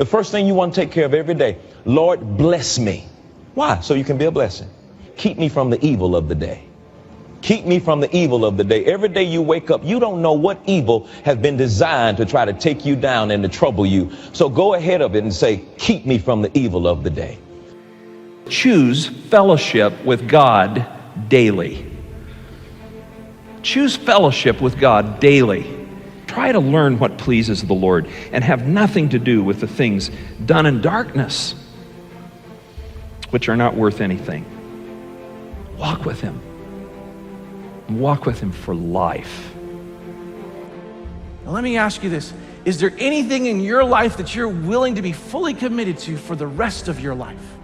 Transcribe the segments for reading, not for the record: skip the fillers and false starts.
The first thing you want to take care of every day, Lord, bless me. Why? So you can be a blessing. Keep me from the evil of the day. Keep me from the evil of the day. Every day you wake up, you don't know what evil has been designed to try to take you down and to trouble you. So go ahead of it and say, keep me from the evil of the day. Choose fellowship with God daily. Choose fellowship with God daily. Try to learn what pleases the Lord and have nothing to do with the things done in darkness, which are not worth anything. Walk with Him. Walk with Him for life. Now let me ask you this. Is there anything in your life that you're willing to be fully committed to for the rest of your life?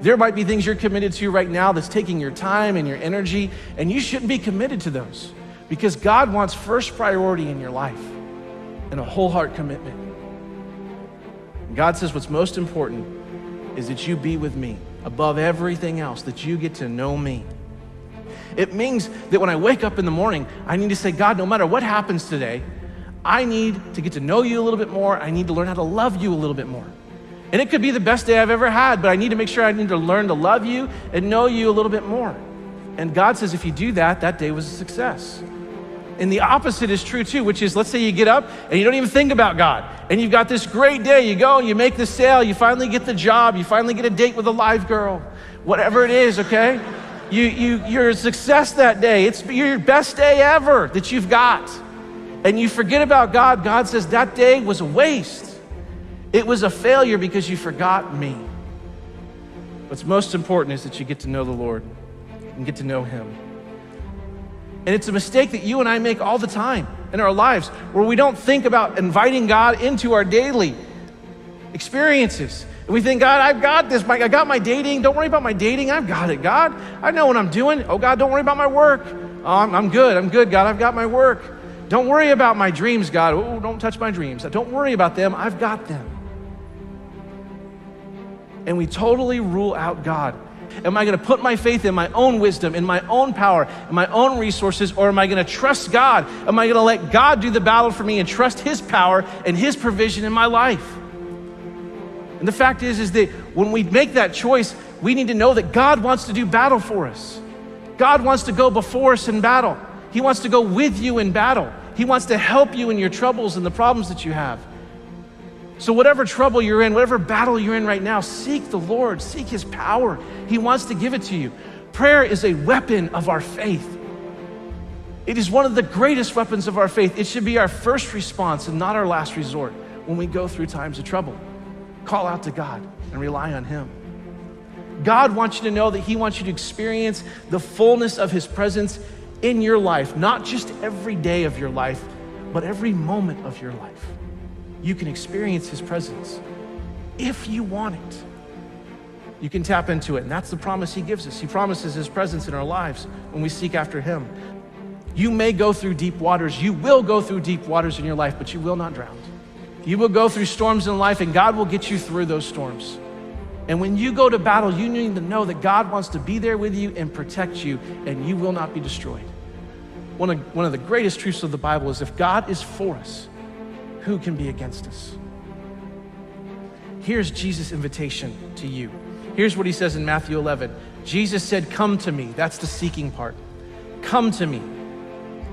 There might be things you're committed to right now that's taking your time and your energy, and you shouldn't be committed to those because God wants first priority in your life and a whole heart commitment. And God says what's most important is that you be with me above everything else, that you get to know me. It means that when I wake up in the morning, I need to say, God, no matter what happens today, I need to get to know you a little bit more. I need to learn how to love you a little bit more. And it could be the best day I've ever had, but I need to make sure I need to learn to love you and know you a little bit more. And God says, if you do that, that day was a success. And the opposite is true too, which is, let's say you get up and you don't even think about God. And you've got this great day. You go and you make the sale. You finally get the job. You finally get a date with a live girl. Whatever it is, okay? You're a success that day. It's your best day ever that you've got. And you forget about God. God says that day was a waste. It was a failure because you forgot me. What's most important is that you get to know the Lord and get to know Him. And it's a mistake that you and I make all the time in our lives where we don't think about inviting God into our daily experiences. And we think, God, I've got this. I got my dating. Don't worry about my dating. I've got it, God. I know what I'm doing. Oh, God, don't worry about my work. Oh, I'm good. I'm good, God. I've got my work. Don't worry about my dreams, God. Oh, don't touch my dreams. Don't worry about them. I've got them. And we totally rule out God. Am I going to put my faith in my own wisdom, in my own power, in my own resources, or am I going to trust God? Am I going to let God do the battle for me and trust His power and His provision in my life? And the fact is that when we make that choice, we need to know that God wants to do battle for us. God wants to go before us in battle. He wants to go with you in battle. He wants to help you in your troubles and the problems that you have. So whatever trouble you're in, whatever battle you're in right now, seek the Lord, seek His power. He wants to give it to you. Prayer is a weapon of our faith. It is one of the greatest weapons of our faith. It should be our first response and not our last resort when we go through times of trouble. Call out to God and rely on Him. God wants you to know that He wants you to experience the fullness of His presence in your life, not just every day of your life, but every moment of your life. You can experience His presence if you want it. You can tap into it, and that's the promise He gives us. He promises His presence in our lives when we seek after Him. You may go through deep waters. You will go through deep waters in your life, but you will not drown. You will go through storms in life, and God will get you through those storms. And when you go to battle, you need to know that God wants to be there with you and protect you, and you will not be destroyed. One of the greatest truths of the Bible is if God is for us, who can be against us? Here's Jesus' invitation to you. Here's what He says in Matthew 11. Jesus said, come to me. That's the seeking part. Come to me,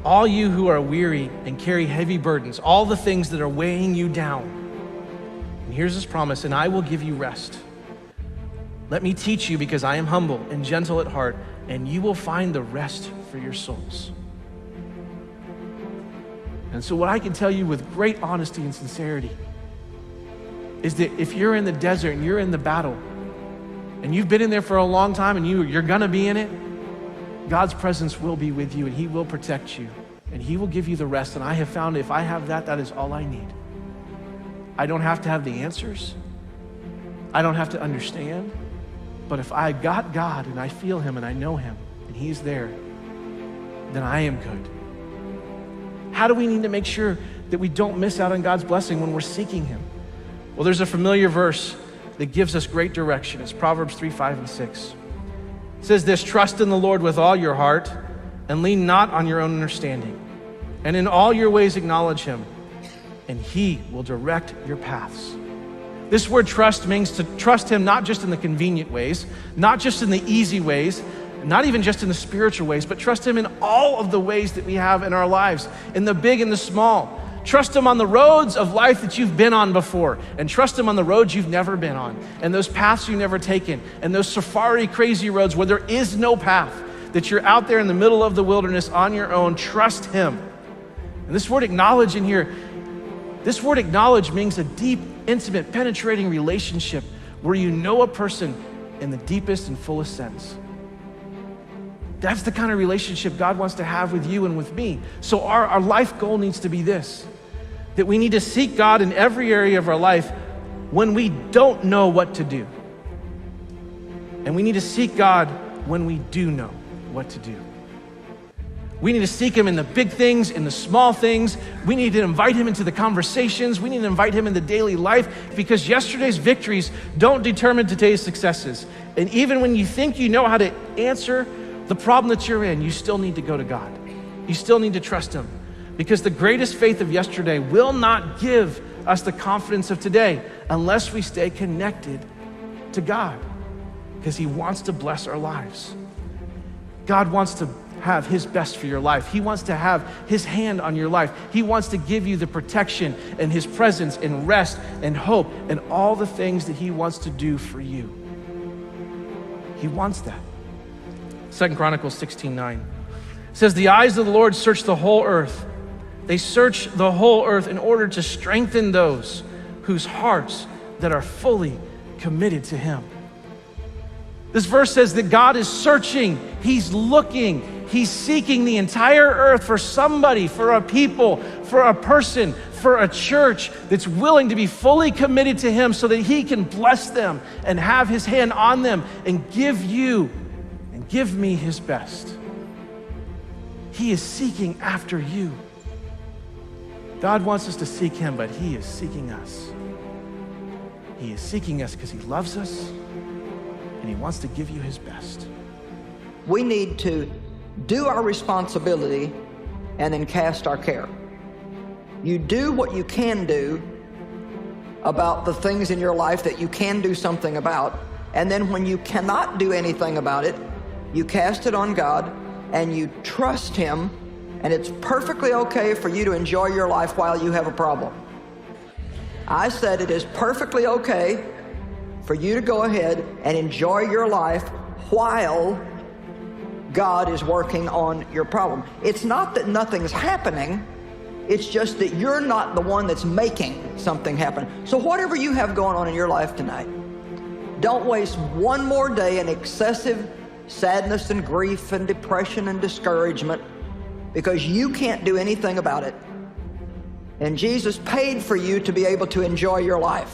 all you who are weary and carry heavy burdens, all the things that are weighing you down. And here's His promise, and I will give you rest. Let me teach you because I am humble and gentle at heart, and you will find the rest for your souls. And so what I can tell you with great honesty and sincerity is that if you're in the desert and you're in the battle, and you've been in there for a long time and you're gonna be in it, God's presence will be with you and He will protect you and He will give you the rest. And I have found if I have that, that is all I need. I don't have to have the answers. I don't have to understand. But if I got God and I feel Him and I know Him and He's there, then I am good. How do we need to make sure that we don't miss out on God's blessing when we're seeking Him? Well, there's a familiar verse that gives us great direction. It's Proverbs 3, 5, and 6. It says this, trust in the Lord with all your heart and lean not on your own understanding. And in all your ways acknowledge Him, and He will direct your paths. This word trust means to trust him not just in the convenient ways, not just in the easy ways, not even just in the spiritual ways, but trust him in all of the ways that we have in our lives, in the big and the small. Trust him on the roads of life that you've been on before, and trust him on the roads you've never been on, and those paths you've never taken, and those safari crazy roads where there is no path, that you're out there in the middle of the wilderness on your own. Trust him. And this word acknowledge in here, this word acknowledge means a deep, intimate, penetrating relationship where you know a person in the deepest and fullest sense. That's the kind of relationship God wants to have with you and with me. So our life goal needs to be this, that we need to seek God in every area of our life when we don't know what to do. And we need to seek God when we do know what to do. We need to seek him in the big things, in the small things. We need to invite him into the conversations. We need to invite him into daily life, because yesterday's victories don't determine today's successes. And even when you think you know how to answer the problem that you're in, you still need to go to God. You still need to trust him, because the greatest faith of yesterday will not give us the confidence of today unless we stay connected to God, because he wants to bless our lives. God wants to have his best for your life. He wants to have his hand on your life. He wants to give you the protection and his presence and rest and hope and all the things that he wants to do for you. He wants that. 2 Chronicles 16:9 says, the eyes of the Lord search the whole earth. They search the whole earth in order to strengthen those whose hearts that are fully committed to him. This verse says that God is searching, he's looking, he's seeking the entire earth for somebody, for a people, for a person, for a church that's willing to be fully committed to him so that he can bless them and have his hand on them and give you and give me his best. He is seeking after you. God wants us to seek him, but he is seeking us. He is seeking us because he loves us, and he wants to give you his best. We need to do our responsibility and then cast our care. You do what you can do about the things in your life that you can do something about, and then when you cannot do anything about it, you cast it on God and you trust him, and it's perfectly okay for you to enjoy your life while you have a problem. I said it is perfectly okay for you to go ahead and enjoy your life while God is working on your problem. It's not that nothing's happening, it's just that you're not the one that's making something happen. So whatever you have going on in your life tonight, don't waste one more day in excessive sadness and grief and depression and discouragement, because you can't do anything about it. And Jesus paid for you to be able to enjoy your life,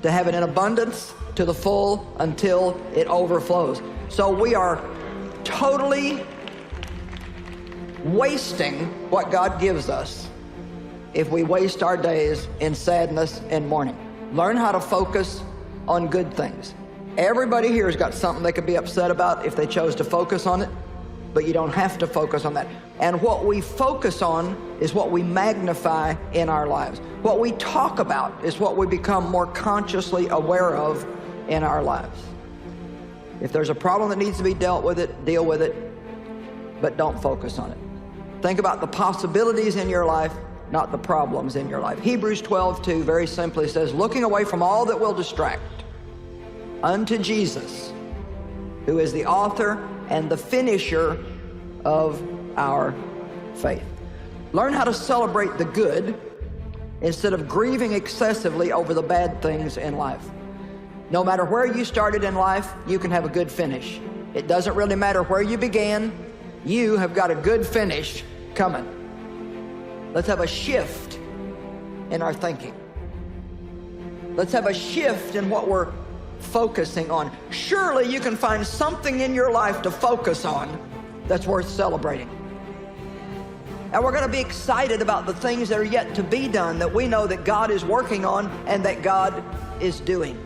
to have it in abundance, to the full, until it overflows. So we are totally wasting what God gives us if we waste our days in sadness and mourning. Learn how to focus on good things. Everybody here has got something they could be upset about if they chose to focus on it, but you don't have to focus on that. And what we focus on is what we magnify in our lives. What we talk about is what we become more consciously aware of in our lives. If there's a problem that needs to be dealt with it, deal with it, but don't focus on it. Think about the possibilities in your life, not the problems in your life. Hebrews 12:2 very simply says, looking away from all that will distract unto Jesus, who is the author and the finisher of our faith. Learn how to celebrate the good instead of grieving excessively over the bad things in life. No matter where you started in life, you can have a good finish. It doesn't really matter where you began, you have got a good finish coming. Let's have a shift in our thinking. Let's have a shift in what we're focusing on. Surely you can find something in your life to focus on that's worth celebrating. And we're going to be excited about the things that are yet to be done, that we know that God is working on and that God is doing.